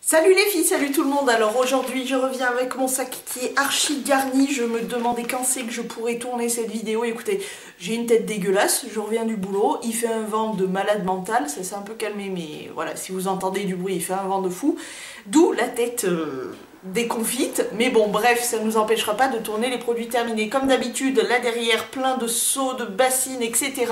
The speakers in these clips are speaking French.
Salut les filles, salut tout le monde. Alors aujourd'hui je reviens avec mon sac qui est archi garni. Je me demandais quand c'est que je pourrais tourner cette vidéo. Écoutez, j'ai une tête dégueulasse, je reviens du boulot, il fait un vent de malade mental, ça s'est un peu calmé mais voilà, si vous entendez du bruit il fait un vent de fou. D'où la tête déconfite, mais bon bref, ça ne nous empêchera pas de tourner les produits terminés. Comme d'habitude, là derrière plein de seaux, de bassines, etc.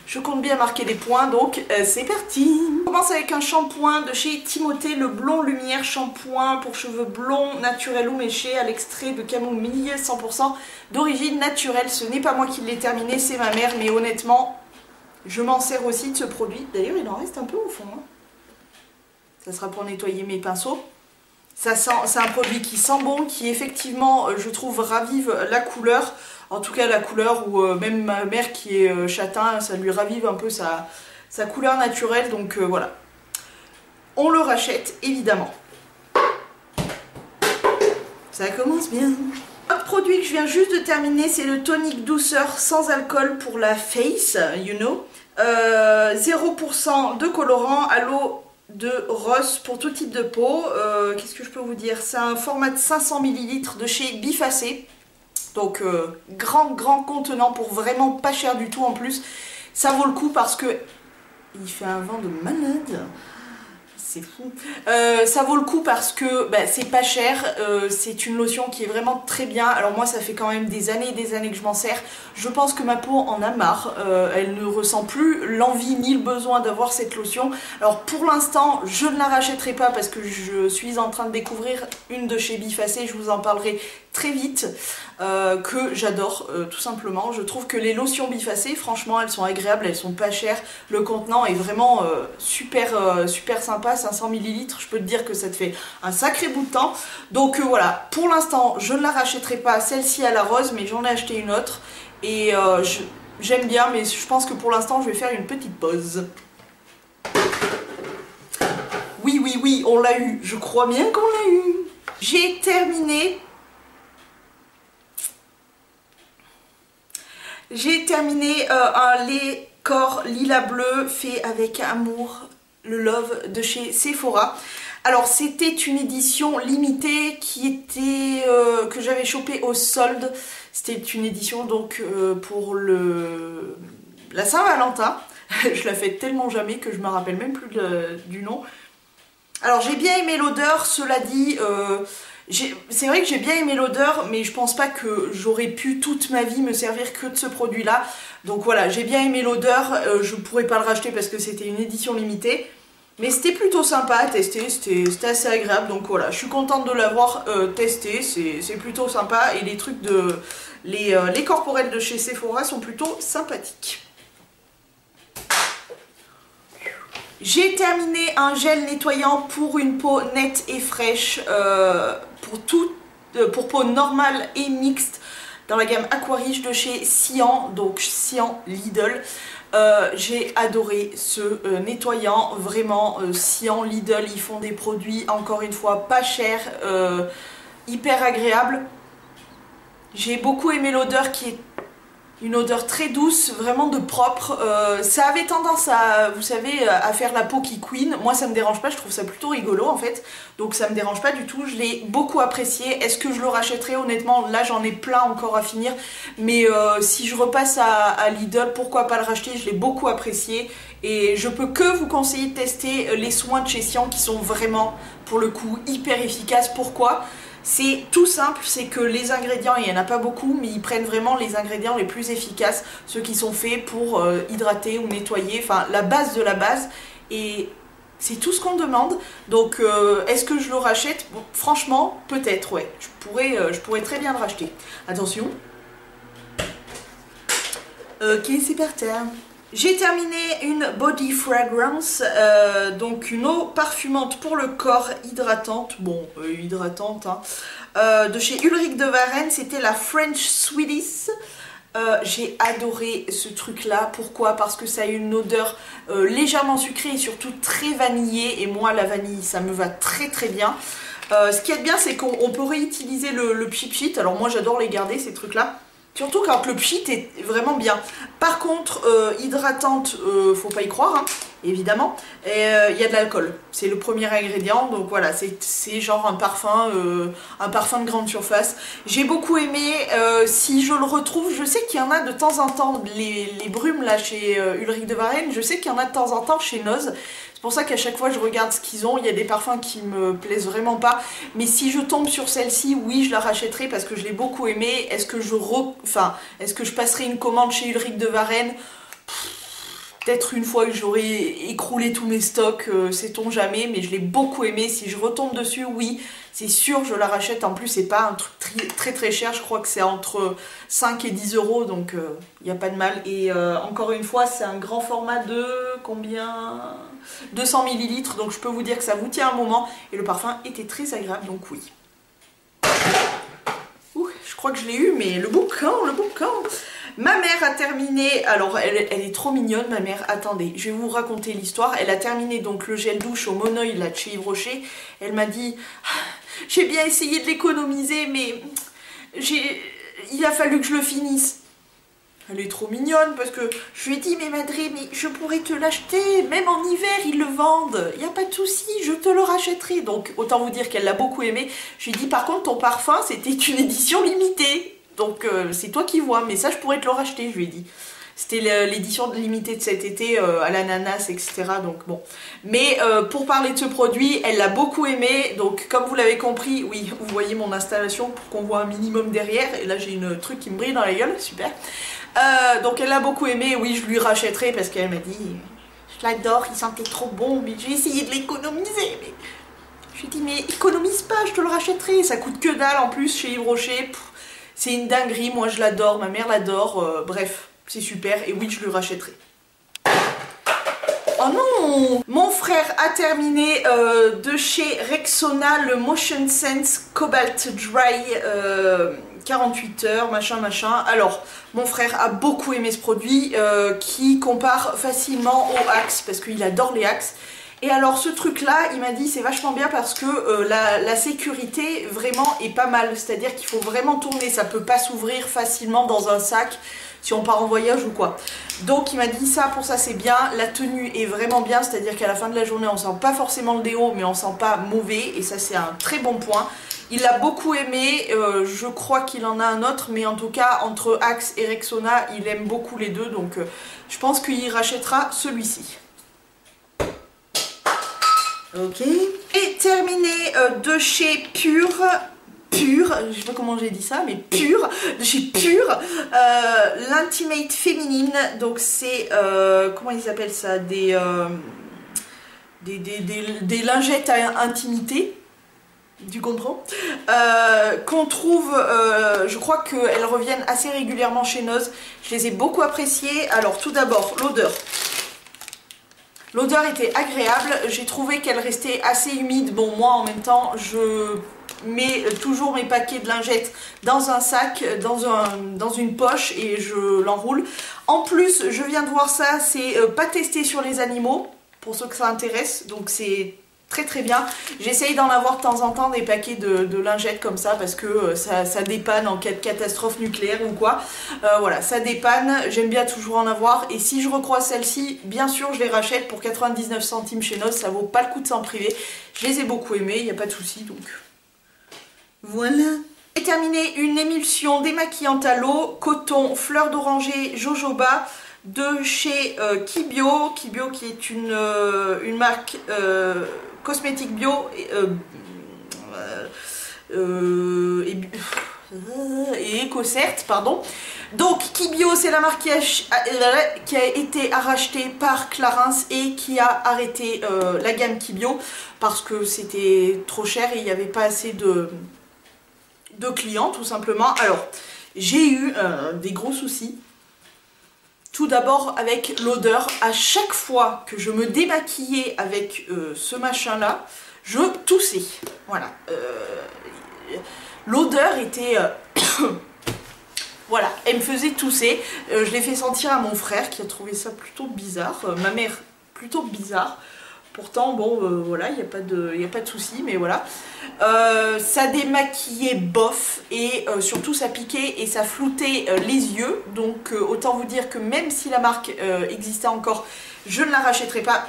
Je compte bien marquer des points, donc c'est parti. On commence avec un shampoing de chez Timothée, le Blond Lumière shampoing pour cheveux blonds, naturels ou méchés, à l'extrait de camomille, 100% d'origine naturelle. Ce n'est pas moi qui l'ai terminé, c'est ma mère, mais honnêtement, je m'en sers aussi de ce produit. D'ailleurs, il en reste un peu au fond. Hein. Ça sera pour nettoyer mes pinceaux. Ça sent, c'est un produit qui sent bon, qui effectivement, je trouve, ravive la couleur. En tout cas la couleur, ou même ma mère qui est châtain, ça lui ravive un peu sa couleur naturelle, donc voilà. On le rachète évidemment. Ça commence bien. Autre produit que je viens juste de terminer, c'est le tonic douceur sans alcool pour la face, you know. 0% de colorant à l'eau de rose pour tout type de peau. Qu'est-ce que je peux vous dire? C'est un format de 500 ml de chez Bifacé. Donc grand contenant pour vraiment pas cher du tout en plus. Ça vaut le coup parce que il fait un vent de malade. C'est fou. Ça vaut le coup parce que bah, c'est pas cher, c'est une lotion qui est vraiment très bien. Alors moi ça fait quand même des années et des années que je m'en sers. Je pense que ma peau en a marre, elle ne ressent plus l'envie ni le besoin d'avoir cette lotion. Alors pour l'instant je ne la rachèterai pas parce que je suis en train de découvrir une de chez Bifacé, je vous en parlerai très vite, que j'adore tout simplement. Je trouve que les lotions Bifacé, franchement elles sont agréables, elles sont pas chères, le contenant est vraiment super sympa. 500 ml, je peux te dire que ça te fait un sacré bout de temps. Donc voilà, pour l'instant je ne la rachèterai pas, celle-ci à la rose, mais j'en ai acheté une autre et j'aime bien, mais je pense que pour l'instant je vais faire une petite pause. Oui, on l'a eu, je crois bien qu'on l'a eu. J'ai terminé un lait corps lilas bleu fait avec amour, le Love de chez Sephora. Alors c'était une édition limitée qui était que j'avais chopé au solde. C'était une édition donc pour la Saint-Valentin. Je la fais tellement jamais que je me rappelle même plus du nom. Alors j'ai bien aimé l'odeur, cela dit, c'est vrai que j'ai bien aimé l'odeur, mais je pense pas que j'aurais pu toute ma vie me servir que de ce produit là. Donc voilà, j'ai bien aimé l'odeur, je pourrais pas le racheter parce que c'était une édition limitée. Mais c'était plutôt sympa à tester, c'était assez agréable, donc voilà, je suis contente de l'avoir testé, c'est plutôt sympa, et les trucs les corporels de chez Sephora sont plutôt sympathiques. J'ai terminé un gel nettoyant pour une peau nette et fraîche, pour peau normale et mixte, dans la gamme Aquariche de chez Sian, donc Sian Lidl. J'ai adoré ce nettoyant, vraiment. Sian Lidl, ils font des produits encore une fois pas chers, hyper agréables. J'ai beaucoup aimé l'odeur qui est une odeur très douce, vraiment de propre. Ça avait tendance à, vous savez, à faire la peau qui couine. Moi ça me dérange pas, je trouve ça plutôt rigolo en fait. Donc ça me dérange pas du tout, je l'ai beaucoup apprécié. Est-ce que je le rachèterai? Honnêtement, là j'en ai plein encore à finir. Mais si je repasse à Lidl, pourquoi pas le racheter? Je l'ai beaucoup apprécié. Et je peux que vous conseiller de tester les soins de chez Sian qui sont vraiment, pour le coup, hyper efficaces. Pourquoi? C'est tout simple, c'est que les ingrédients, il n'y en a pas beaucoup, mais ils prennent vraiment les ingrédients les plus efficaces, ceux qui sont faits pour hydrater ou nettoyer, enfin la base de la base, et c'est tout ce qu'on demande. Donc est-ce que je le rachète? Bon, franchement, peut-être, ouais, je pourrais très bien le racheter. Attention. Ok, c'est par terre. J'ai terminé une body fragrance, donc une eau parfumante pour le corps, hydratante, bon, hydratante, hein, de chez Ulrich de Varenne, c'était la French Sweeties. J'ai adoré ce truc là, pourquoi? Parce que ça a une odeur légèrement sucrée et surtout très vanillée, et moi la vanille ça me va très bien. Ce qui est bien c'est qu'on peut réutiliser le pchit. Alors moi j'adore les garder ces trucs là. Surtout quand le pchit est vraiment bien. Par contre, hydratante, faut pas y croire, hein, évidemment. Et il y a de l'alcool. C'est le premier ingrédient. Donc voilà, c'est genre un parfum de grande surface. J'ai beaucoup aimé. Si je le retrouve, je sais qu'il y en a de temps en temps, les brumes là chez Ulrich de Varenne, je sais qu'il y en a de temps en temps chez Noz. C'est pour ça qu'à chaque fois je regarde ce qu'ils ont, il y a des parfums qui me plaisent vraiment pas. Mais si je tombe sur celle-ci, oui, je la rachèterai parce que je l'ai beaucoup aimée. Est-ce que je passerai une commande chez Ulrich de Varenne? Peut-être une fois que j'aurai écroulé tous mes stocks, sait-on jamais, mais je l'ai beaucoup aimé. Si je retombe dessus, oui, c'est sûr, je la rachète. En plus, c'est pas un truc très cher, je crois que c'est entre 5 et 10 euros, donc il n'y a pas de mal. Et encore une fois, c'est un grand format de combien? 200 ml, donc je peux vous dire que ça vous tient un moment. Et le parfum était très agréable, donc oui. Ouh, je crois que je l'ai eu, mais le bouquin. Ma mère a terminé, alors elle est trop mignonne ma mère, attendez, je vais vous raconter l'histoire. Elle a terminé donc le gel douche au Monoeil là de chez Yves Rocher. Elle m'a dit, j'ai bien essayé de l'économiser mais il a fallu que je le finisse. Elle est trop mignonne parce que je lui ai dit, mais Madré, mais je pourrais te l'acheter, même en hiver ils le vendent, il n'y a pas de souci, je te le rachèterai. Donc autant vous dire qu'elle l'a beaucoup aimé. Je lui ai dit, par contre ton parfum c'était une édition limitée. Donc c'est toi qui vois, mais ça je pourrais te le racheter, je lui ai dit. C'était l'édition limitée de cet été à l'ananas, etc. Donc bon. Mais pour parler de ce produit, elle l'a beaucoup aimé. Donc comme vous l'avez compris, oui, vous voyez mon installation pour qu'on voit un minimum derrière. Et là j'ai une truc qui me brille dans la gueule, super. Donc elle l'a beaucoup aimé, oui je lui rachèterai parce qu'elle m'a dit, je l'adore, il sentait trop bon, mais j'ai essayé de l'économiser. Mais... je lui ai dit, mais économise pas, je te le rachèterai. Ça coûte que dalle en plus chez Yves Rocher. C'est une dinguerie, moi je l'adore, ma mère l'adore, bref, c'est super, et oui, je le rachèterai. Oh non! Mon frère a terminé de chez Rexona le Motion Sense Cobalt Dry 48 heures, machin. Alors, mon frère a beaucoup aimé ce produit qui compare facilement au Axe, parce qu'il adore les Axe. Et alors ce truc là, il m'a dit c'est vachement bien parce que la sécurité vraiment est pas mal. C'est-à-dire qu'il faut vraiment tourner, ça peut pas s'ouvrir facilement dans un sac si on part en voyage ou quoi. Donc il m'a dit ça, pour ça c'est bien. La tenue est vraiment bien, c'est-à-dire qu'à la fin de la journée on sent pas forcément le déo mais on sent pas mauvais. Et ça c'est un très bon point. Il l'a beaucoup aimé, je crois qu'il en a un autre, mais en tout cas entre Axe et Rexona il aime beaucoup les deux. Donc je pense qu'il rachètera celui-ci. Ok. Et terminé de chez Pure, je sais pas comment j'ai dit ça, mais Pure, de chez Pure, l'Intimate Féminine, donc c'est, comment ils appellent ça, des lingettes à intimité, tu comprends, qu'on trouve, je crois qu'elles reviennent assez régulièrement chez Noz, je les ai beaucoup appréciées. Alors tout d'abord, l'odeur. L'odeur était agréable, j'ai trouvé qu'elle restait assez humide. Bon, moi en même temps, je mets toujours mes paquets de lingettes dans un sac, dans une poche et je l'enroule. En plus, je viens de voir ça, c'est pas testé sur les animaux, pour ceux que ça intéresse, donc c'est très bien. J'essaye d'en avoir de temps en temps des paquets de lingettes comme ça parce que ça dépanne en cas de catastrophe nucléaire ou quoi. Voilà, ça dépanne, j'aime bien toujours en avoir. Et si je recroise celle-ci, bien sûr je les rachète pour 99 centimes chez Noz, ça vaut pas le coup de s'en priver. Je les ai beaucoup aimés, il n'y a pas de souci, donc voilà. Et terminé, une émulsion démaquillante à l'eau, coton, fleur d'oranger, jojoba, de chez Kibio, qui est une marque cosmétique bio et éco-cert, pardon. Donc Kibio, c'est la marque qui a été rachetée par Clarins et qui a arrêté la gamme Kibio parce que c'était trop cher et il n'y avait pas assez de clients tout simplement. Alors j'ai eu des gros soucis. Tout d'abord avec l'odeur, à chaque fois que je me démaquillais avec ce machin là, je toussais. Voilà. L'odeur était... voilà, elle me faisait tousser. Je l'ai fait sentir à mon frère qui a trouvé ça plutôt bizarre. Ma mère plutôt bizarre. Pourtant, bon, voilà, il n'y a pas de souci, mais voilà. Ça démaquillait bof et surtout ça piquait et ça floutait les yeux. Donc autant vous dire que même si la marque existait encore, je ne la rachèterai pas.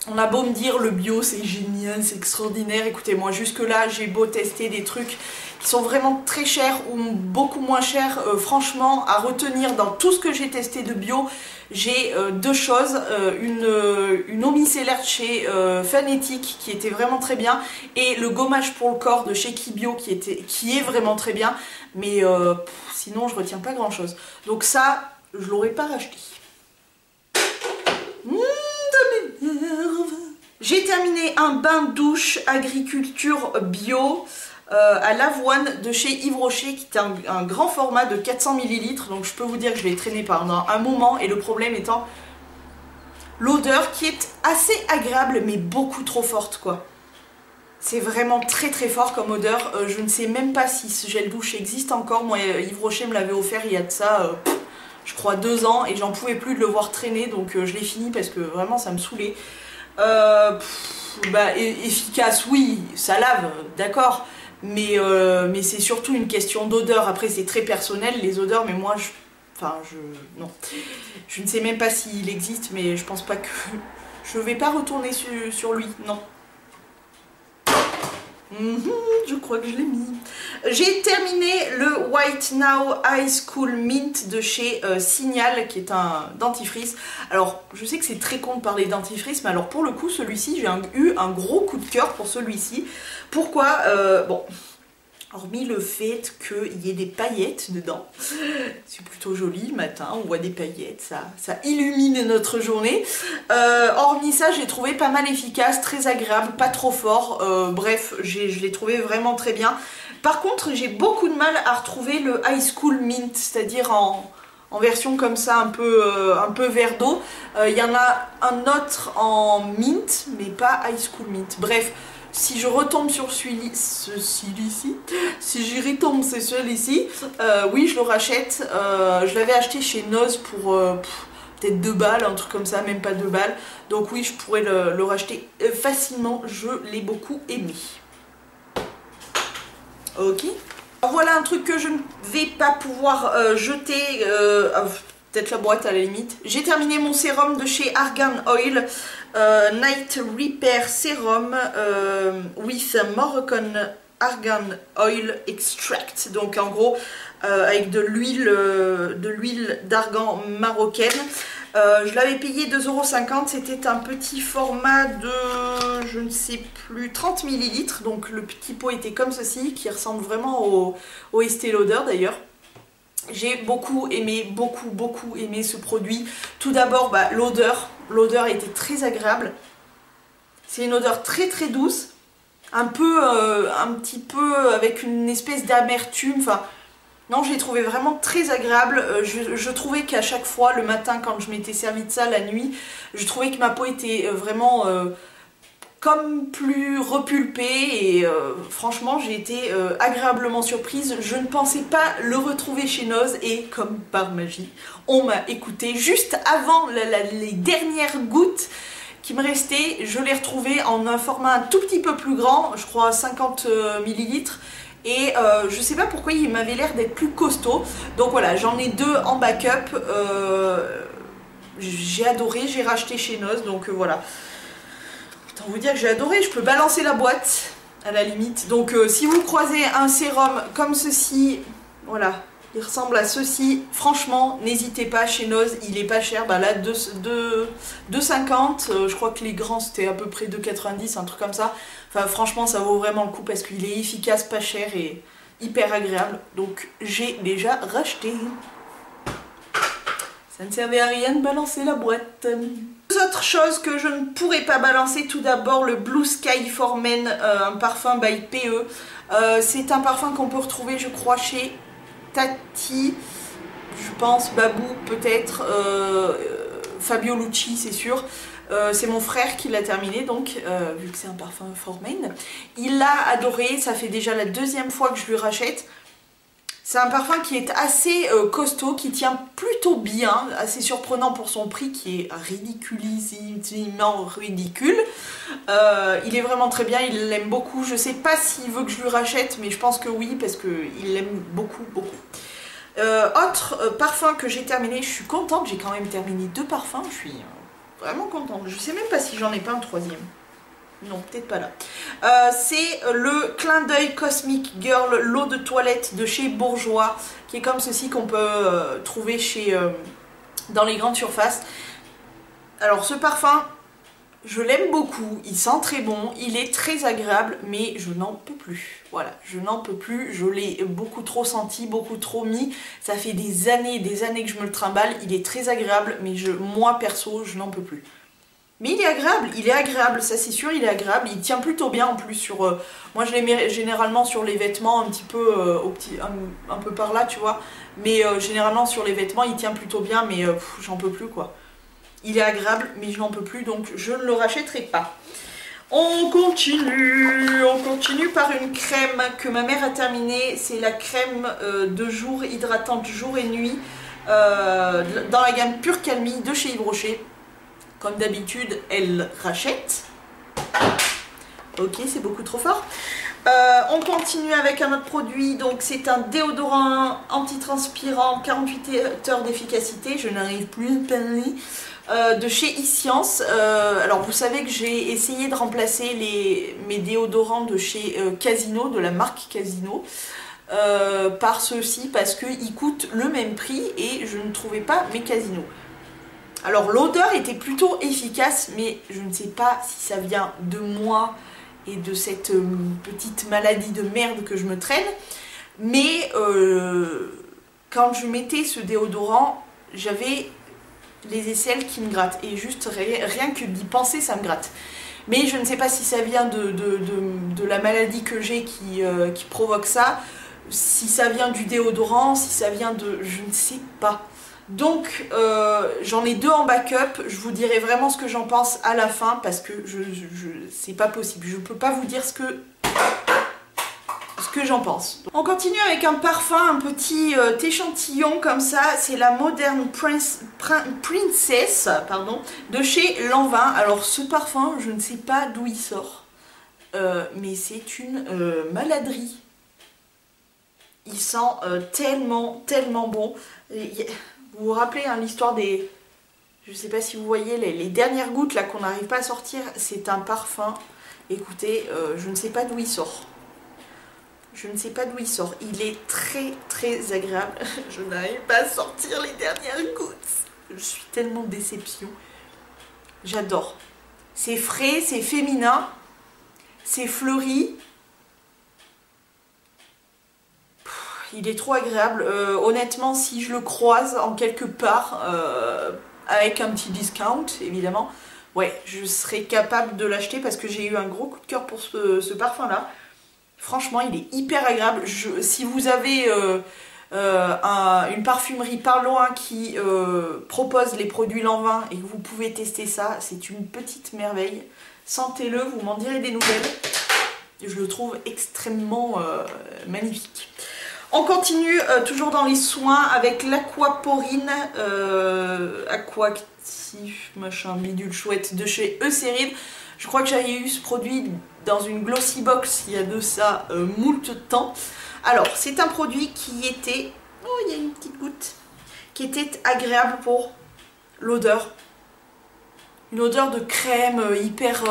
On a beau me dire le bio c'est génial, c'est extraordinaire, écoutez moi jusque là j'ai beau tester des trucs qui sont vraiment très chers ou beaucoup moins chers, franchement à retenir dans tout ce que j'ai testé de bio, j'ai deux choses, une eau micellaire de chez Phanetic qui était vraiment très bien et le gommage pour le corps de chez Kibio qui est vraiment très bien, mais sinon je retiens pas grand chose, donc ça je l'aurais pas racheté. J'ai terminé un bain de douche agriculture bio à l'avoine de chez Yves Rocher qui est un grand format de 400 ml, donc je peux vous dire que je l'ai traîné pendant un moment et le problème étant l'odeur qui est assez agréable mais beaucoup trop forte quoi. C'est vraiment très très fort comme odeur, je ne sais même pas si ce gel douche existe encore, moi Yves Rocher me l'avait offert il y a de ça je crois 2 ans et j'en pouvais plus de le voir traîner donc je l'ai fini parce que vraiment ça me saoulait. Efficace oui, ça lave, d'accord, mais c'est surtout une question d'odeur, après c'est très personnel les odeurs, mais moi non, je ne sais même pas s'il existe, mais je pense pas que je vais pas retourner sur lui, non. Je crois que je l'ai mis. J'ai terminé le White Now High School Mint de chez Signal, qui est un dentifrice. Alors, je sais que c'est très con de parler dentifrice, mais alors pour le coup, celui-ci, j'ai eu un gros coup de cœur pour celui-ci. Pourquoi bon, hormis le fait qu'il y ait des paillettes dedans, c'est plutôt joli le matin, on voit des paillettes, ça illumine notre journée. Hormis ça, j'ai trouvé pas mal efficace, très agréable, pas trop fort, bref, je l'ai trouvé vraiment très bien. Par contre, j'ai beaucoup de mal à retrouver le High School Mint, c'est-à-dire en version comme ça, un peu verre d'eau. Il y en a un autre en mint, mais pas High School Mint. Bref. Si je retombe sur celui-ci, si j'y retombe c'est celui-ci, oui je le rachète. Je l'avais acheté chez Noz pour peut-être 2 balles, un truc comme ça, même pas 2 balles. Donc oui je pourrais le racheter facilement, je l'ai beaucoup aimé. Ok. Alors, voilà un truc que je ne vais pas pouvoir jeter, peut-être la boîte à la limite. J'ai terminé mon sérum de chez Argan Oil. Night Repair Serum with Moroccan Argan Oil Extract, donc en gros avec de l'huile d'argan marocaine. Je l'avais payé 2,50 €, c'était un petit format de, je ne sais plus, 30 ml, donc le petit pot était comme ceci, qui ressemble vraiment au Estée Lauder d'ailleurs. J'ai beaucoup aimé ce produit. Tout d'abord, l'odeur était très agréable. C'est une odeur très très douce, un petit peu avec une espèce d'amertume. Enfin, non, je l'ai trouvé vraiment très agréable. Je trouvais qu'à chaque fois, le matin, quand je m'étais servi de ça la nuit, je trouvais que ma peau était vraiment comme plus repulpée et franchement j'ai été agréablement surprise. Je ne pensais pas le retrouver chez Noz et comme par magie on m'a écouté juste avant les dernières gouttes qui me restaient. Je l'ai retrouvé en un format un tout petit peu plus grand, je crois 50 ml, et je sais pas pourquoi il m'avait l'air d'être plus costaud, donc voilà, j'en ai 2 en backup. J'ai adoré, j'ai racheté chez Noz, donc voilà. Autant vous dire que j'ai adoré, je peux balancer la boîte à la limite. Donc si vous croisez un sérum comme ceci, voilà, il ressemble à ceci, franchement n'hésitez pas, chez Noz il est pas cher, là 2,50, je crois que les grands c'était à peu près 2,90, un truc comme ça. Enfin franchement ça vaut vraiment le coup parce qu'il est efficace, pas cher et hyper agréable, donc j'ai déjà racheté. Ça ne servait à rien de balancer la boîte. Deux autres choses que je ne pourrais pas balancer, tout d'abord le Blue Sky for Men, un parfum by PE. C'est un parfum qu'on peut retrouver je crois chez Tati, je pense, Babou peut-être, Fabio Lucci c'est sûr. C'est mon frère qui l'a terminé donc, vu que c'est un parfum for Men. Il l'a adoré, ça fait déjà la 2e fois que je lui rachète. C'est un parfum qui est assez costaud, qui tient plutôt bien, assez surprenant pour son prix qui est ridiculissimement ridicule. Il est vraiment très bien, il l'aime beaucoup. Je sais pas s'il veut que je lui rachète, mais je pense que oui, parce qu'il l'aime beaucoup, beaucoup. Autre parfum que j'ai terminé, je suis contente, j'ai quand même terminé 2 parfums, je suis vraiment contente. Je sais même pas si j'en ai pas un troisième. Non, peut-être pas là. C'est le Clin d'œil Cosmic Girl, l'eau de toilette de chez Bourjois, qui est comme ceci qu'on peut trouver dans les grandes surfaces. Alors ce parfum, je l'aime beaucoup, il sent très bon, il est très agréable, mais je n'en peux plus. Voilà, je n'en peux plus, je l'ai beaucoup trop senti, beaucoup trop mis. Ça fait des années que je me le trimballe, il est très agréable, mais moi perso, je n'en peux plus. Mais il est agréable, ça c'est sûr, il est agréable, il tient plutôt bien en plus sur... moi je les mets généralement sur les vêtements, un petit peu, un peu par là, tu vois. Mais généralement sur les vêtements, il tient plutôt bien, mais j'en peux plus quoi. Il est agréable, mais je n'en peux plus, donc je ne le rachèterai pas. On continue par une crème que ma mère a terminée. C'est la crème de jour hydratante jour et nuit dans la gamme Pure Calmie de chez Yves Rocher. Comme d'habitude, elle rachète. Ok, c'est beaucoup trop fort. On continue avec un autre produit, donc c'est un déodorant antitranspirant 48 heures d'efficacité, je n'arrive plus à parler, de chez e-Science. Alors vous savez que j'ai essayé de remplacer mes déodorants de chez Casino, de la marque Casino, par ceux-ci parce qu'ils coûtent le même prix et je ne trouvais pas mes Casino. Alors l'odeur était plutôt efficace, mais je ne sais pas si ça vient de moi et de cette petite maladie de merde que je me traîne, mais quand je mettais ce déodorant, j'avais les aisselles qui me grattent, et juste rien que d'y penser ça me gratte. Mais je ne sais pas si ça vient de la maladie que j'ai qui provoque ça, si ça vient du déodorant, si ça vient de... je ne sais pas. Donc j'en ai 2 en backup, je vous dirai vraiment ce que j'en pense à la fin parce que c'est pas possible, je peux pas vous dire ce que j'en pense. On continue avec un parfum, un petit échantillon comme ça, c'est la Modern Princess de chez Lanvin. Alors ce parfum, je ne sais pas d'où il sort, mais c'est une maladerie. Il sent tellement bon. Vous vous rappelez hein, l'histoire des... Je sais pas si vous voyez les dernières gouttes là qu'on n'arrive pas à sortir. C'est un parfum. Écoutez, je ne sais pas d'où il sort. Je ne sais pas d'où il sort. Il est très agréable. Je n'arrive pas à sortir les dernières gouttes. Je suis tellement déception. J'adore. C'est frais, c'est féminin. C'est fleuri. Il est trop agréable. Honnêtement, si je le croise en quelque part, avec un petit discount, évidemment, ouais, je serais capable de l'acheter parce que j'ai eu un gros coup de cœur pour ce parfum-là. Franchement, il est hyper agréable. Si vous avez une parfumerie par loin qui propose les produits Lanvin et que vous pouvez tester ça, c'est une petite merveille. Sentez-le, vous m'en direz des nouvelles. Je le trouve extrêmement magnifique. On continue toujours dans les soins avec l'Aquaporine Aquactif machin bidule chouette de chez Eucérine. Je crois que j'avais eu ce produit dans une glossy box il y a de ça moult temps. Alors c'est un produit qui était, oh il y a une petite goutte, qui était agréable pour l'odeur. Une odeur de crème hyper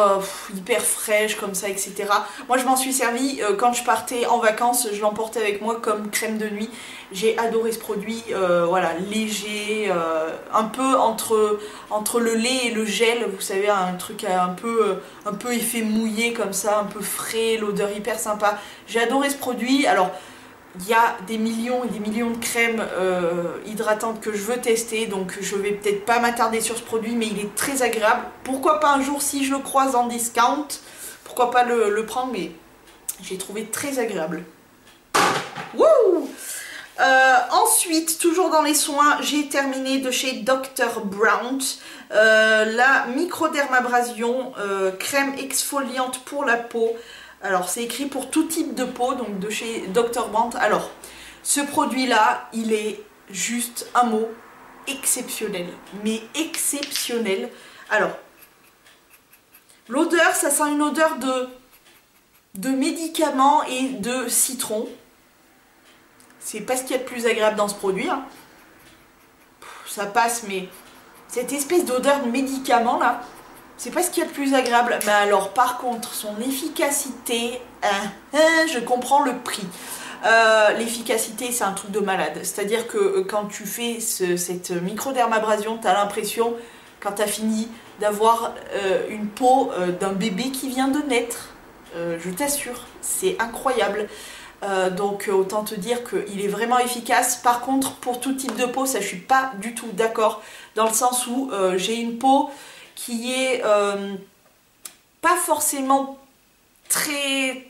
fraîche comme ça, etc. Moi je m'en suis servi quand je partais en vacances, je l'emportais avec moi comme crème de nuit. J'ai adoré ce produit, voilà, léger, un peu entre le lait et le gel, vous savez, un truc un peu effet mouillé comme ça, un peu frais, l'odeur hyper sympa. J'ai adoré ce produit. Alors il y a des millions et des millions de crèmes hydratantes que je veux tester, donc je vais peut-être pas m'attarder sur ce produit, mais il est très agréable. Pourquoi pas un jour, si je le croise en discount, pourquoi pas le prendre, mais j'ai trouvé très agréable. Wouh! Ensuite, toujours dans les soins, j'ai terminé de chez Dr. Brown la microdermabrasion crème exfoliante pour la peau. Alors c'est écrit pour tout type de peau, donc de chez Dr. Brandt. Alors Ce produit-là, il est juste un mot exceptionnel, mais exceptionnel. Alors, l'odeur, ça sent une odeur de médicaments et de citron. C'est pas ce qu'il y a de plus agréable dans ce produit. Hein. Ça passe, mais cette espèce d'odeur de médicament là, c'est pas ce qu'il y a de plus agréable. Mais alors, par contre, son efficacité, je comprends le prix. L'efficacité, c'est un truc de malade. C'est-à-dire que quand tu fais cette microdermabrasion, tu as l'impression, quand tu as fini, d'avoir une peau d'un bébé qui vient de naître. Je t'assure, c'est incroyable. Donc autant te dire qu'il est vraiment efficace. Par contre, pour tout type de peau, ça je suis pas du tout d'accord, dans le sens où j'ai une peau qui est pas forcément très...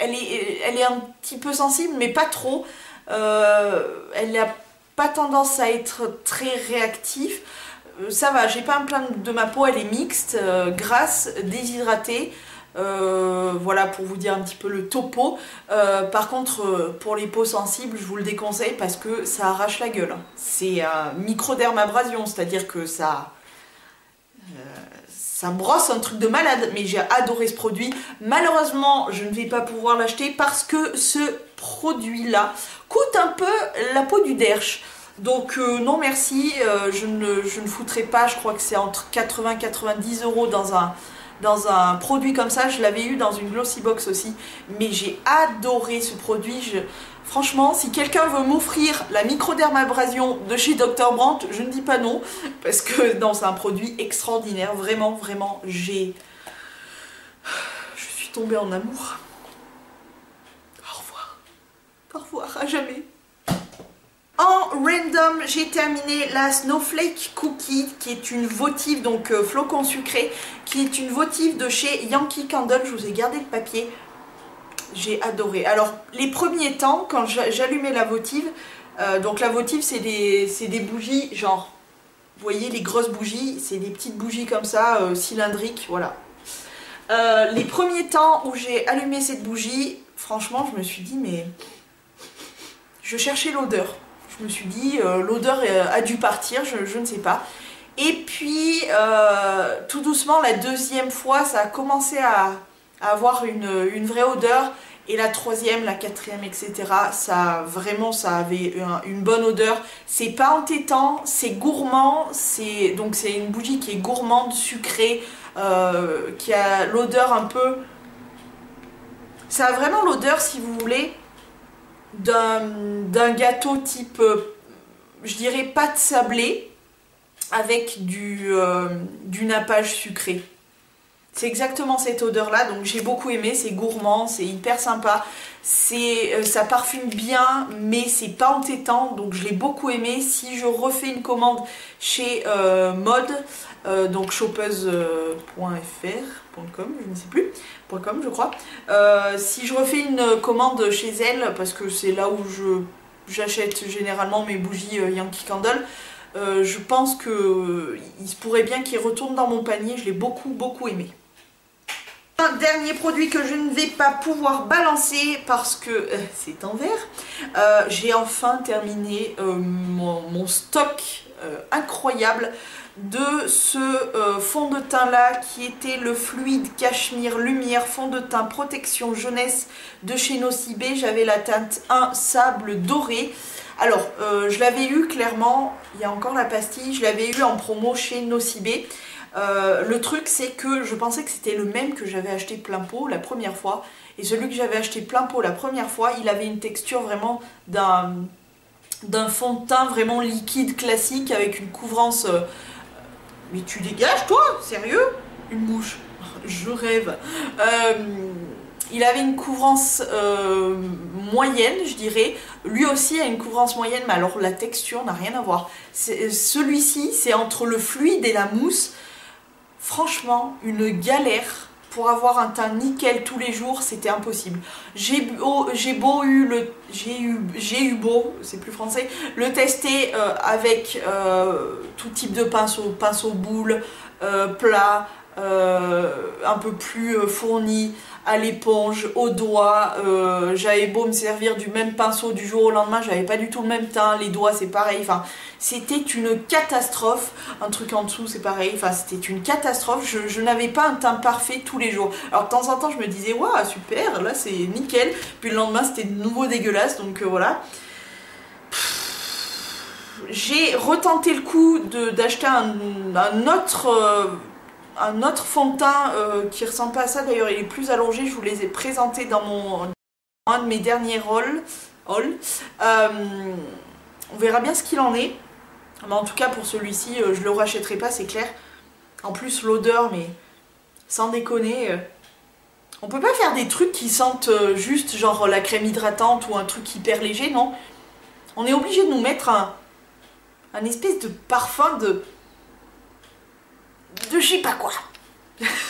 Elle est un petit peu sensible, mais pas trop. Elle n'a pas tendance à être très réactive. Ça va, j'ai pas à me plaindre de ma peau, elle est mixte, grasse, déshydratée. Voilà pour vous dire un petit peu le topo. Par contre, pour les peaux sensibles, je vous le déconseille parce que ça arrache la gueule. C'est un microdermabrasion, c'est-à-dire que ça brosse un truc de malade, mais j'ai adoré ce produit. Malheureusement, je ne vais pas pouvoir l'acheter parce que ce produit-là coûte un peu la peau du derche. Donc non merci, je ne foutrai pas, je crois que c'est entre 80 et 90 € dans un produit comme ça. Je l'avais eu dans une Glossy Box aussi, mais j'ai adoré ce produit. Franchement, si quelqu'un veut m'offrir la microdermabrasion de chez Dr. Brandt, je ne dis pas non, parce que non, c'est un produit extraordinaire, vraiment, vraiment, je suis tombée en amour. Au revoir, à jamais. En random, j'ai terminé la Snowflake Cookie, qui est une votive, donc flocon sucré, qui est une votive de chez Yankee Candle. Je vous ai gardé le papier. J'ai adoré. Alors, les premiers temps, quand j'allumais la votive, donc la votive, c'est des bougies, genre, vous voyez les grosses bougies, c'est des petites bougies comme ça, cylindriques, voilà. Les premiers temps où j'ai allumé cette bougie, franchement, je me suis dit, mais je cherchais l'odeur. Je me suis dit, l'odeur a dû partir, je ne sais pas. Et puis, tout doucement, la deuxième fois, ça a commencé à avoir une vraie odeur. Et la troisième, la quatrième, etc. Ça avait une bonne odeur. C'est pas entêtant, c'est gourmand. Donc c'est une bougie qui est gourmande, sucrée, qui a l'odeur un peu... Ça a vraiment l'odeur, si vous voulez, d'un gâteau type, je dirais, pâte sablée avec du nappage sucré. C'est exactement cette odeur là, donc j'ai beaucoup aimé, c'est gourmand, c'est hyper sympa, ça parfume bien, mais c'est pas entêtant, donc je l'ai beaucoup aimé. Si je refais une commande chez Mode, donc shoppeuse.fr.com, je ne sais plus, .com je crois, si je refais une commande chez elle, parce que c'est là où j'achète généralement mes bougies Yankee Candle, je pense qu'il se pourrait bien qu'il retourne dans mon panier, je l'ai beaucoup aimé. Un dernier produit que je ne vais pas pouvoir balancer parce que c'est en verre. J'ai enfin terminé mon stock incroyable de ce fond de teint là qui était le fluide cachemire lumière fond de teint protection jeunesse de chez Nocibé. J'avais la teinte 1 sable doré. Alors je l'avais eu clairement, il y a encore la pastille, je l'avais eu en promo chez Nocibé. Le truc c'est que je pensais que c'était le même que j'avais acheté plein pot la première fois, et celui que j'avais acheté plein pot la première fois, il avait une texture vraiment d'un fond de teint vraiment liquide classique avec une couvrance... Mais tu dégages toi? Sérieux? Une mouche? Je rêve. Il avait une couvrance moyenne, je dirais. Lui aussi a une couvrance moyenne, mais alors la texture n'a rien à voir. Celui-ci, c'est entre le fluide et la mousse. Franchement, une galère pour avoir un teint nickel tous les jours, c'était impossible. J'ai eu beau, c'est plus français, le tester avec tout type de pinceau boule, plat, un peu plus fourni, à l'éponge, au doigt, j'avais beau me servir du même pinceau du jour au lendemain, j'avais pas du tout le même teint, les doigts c'est pareil, enfin c'était une catastrophe, un truc en dessous c'est pareil, enfin c'était une catastrophe, je n'avais pas un teint parfait tous les jours. Alors de temps en temps je me disais waouh super, là c'est nickel, puis le lendemain c'était de nouveau dégueulasse, donc voilà. J'ai retenté le coup d'acheter un autre fond de teint qui ressemble pas à ça, d'ailleurs il est plus allongé, je vous les ai présentés dans un de mes derniers hauls. On verra bien ce qu'il en est, mais en tout cas pour celui-ci je le rachèterai pas, c'est clair. En plus l'odeur, mais sans déconner, on peut pas faire des trucs qui sentent juste genre la crème hydratante ou un truc hyper léger, non? On est obligé de nous mettre un espèce de parfum de je sais pas quoi.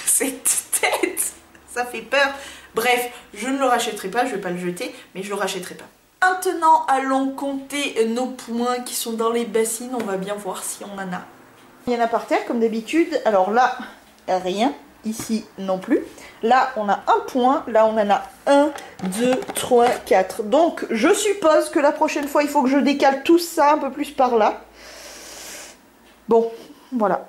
Cette tête, ça fait peur. Bref, je ne le rachèterai pas, je vais pas le jeter, mais je le rachèterai pas. Maintenant, allons compter nos points qui sont dans les bassines, on va bien voir si on en a. Il y en a par terre comme d'habitude, alors là, rien, ici non plus. Là, on a un point, là on en a 1, 2, 3, 4. Donc, je suppose que la prochaine fois, il faut que je décale tout ça un peu plus par là. Bon, voilà.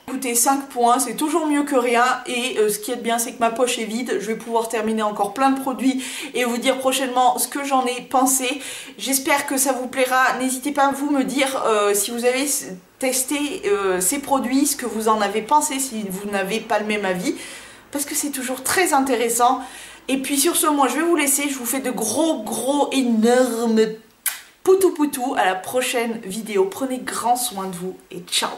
Écoutez, 5 points, c'est toujours mieux que rien, et ce qui est bien c'est que ma poche est vide, je vais pouvoir terminer encore plein de produits et vous dire prochainement ce que j'en ai pensé. J'espère que ça vous plaira, n'hésitez pas à vous me dire si vous avez testé ces produits, ce que vous en avez pensé, si vous n'avez pas le même avis, parce que c'est toujours très intéressant. Et puis sur ce, moi je vais vous laisser, je vous fais de gros énormes poutou, à la prochaine vidéo, prenez grand soin de vous et ciao.